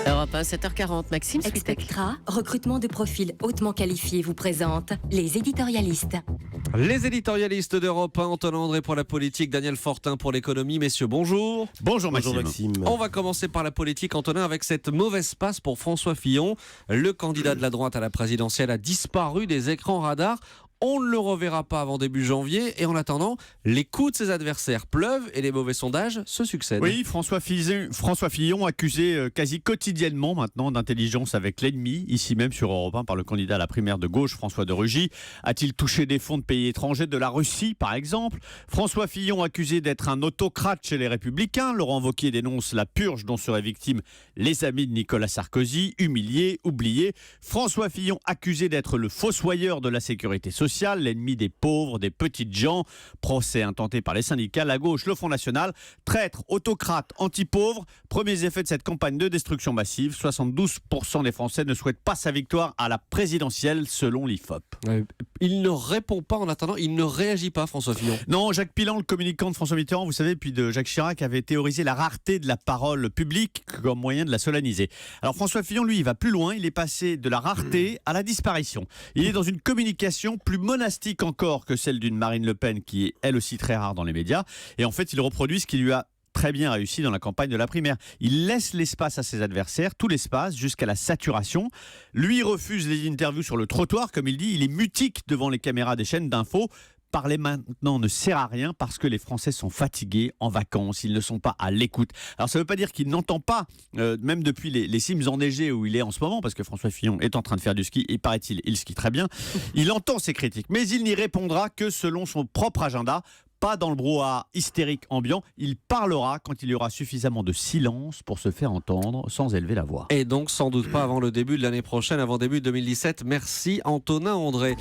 Europe 1, 7h40, Maxime Switek. Expectra, recrutement de profils hautement qualifiés, vous présente les éditorialistes. Les éditorialistes d'Europe 1, Antonin André pour la politique, Daniel Fortin pour l'économie. Messieurs, bonjour. Bonjour Maxime. On va commencer par la politique, Antonin, avec cette mauvaise passe pour François Fillon. Le candidat de la droite à la présidentielle a disparu des écrans radars. On ne le reverra pas avant début janvier. Et en attendant, les coups de ses adversaires pleuvent et les mauvais sondages se succèdent. Oui, François Fillon accusé quasi quotidiennement maintenant d'intelligence avec l'ennemi, ici même sur Europe 1 par le candidat à la primaire de gauche, François de Rugy. A-t-il touché des fonds de pays étrangers, de la Russie par exemple? François Fillon accusé d'être un autocrate chez les Républicains. Laurent Wauquiez dénonce la purge dont seraient victimes les amis de Nicolas Sarkozy, humiliés, oubliés. François Fillon accusé d'être le fossoyeur de la sécurité sociale, l'ennemi des pauvres, des petites gens. Procès intenté par les syndicats, la gauche, le Front National. Traître, autocrate, anti-pauvre. Premiers effets de cette campagne de destruction massive. 72% des Français ne souhaitent pas sa victoire à la présidentielle, selon l'IFOP. Il ne répond pas en attendant, il ne réagit pas, François Fillon. Non, Jacques Pilan, le communicant de François Mitterrand, vous savez, puis de Jacques Chirac, avait théorisé la rareté de la parole publique comme moyen de la solenniser. Alors François Fillon, lui, il va plus loin. Il est passé de la rareté à la disparition. Il est dans une communication plus monastique encore que celle d'une Marine Le Pen, qui est elle aussi très rare dans les médias. Et en fait, il reproduit ce qui lui a très bien réussi dans la campagne de la primaire. Il laisse l'espace à ses adversaires, tout l'espace, jusqu'à la saturation. Lui refuse les interviews sur le trottoir, comme il dit. Il est mutique devant les caméras des chaînes d'infos. Parler maintenant ne sert à rien parce que les Français sont fatigués, en vacances, ils ne sont pas à l'écoute. Alors ça ne veut pas dire qu'il n'entend pas, même depuis les cimes enneigées où il est en ce moment, parce que François Fillon est en train de faire du ski, et paraît-il, il skie très bien. Il entend ces critiques, mais il n'y répondra que selon son propre agenda. Pas dans le brouhaha hystérique ambiant, il parlera quand il y aura suffisamment de silence pour se faire entendre sans élever la voix. Et donc sans doute pas avant le début de l'année prochaine, avant début 2017. Merci Antonin André.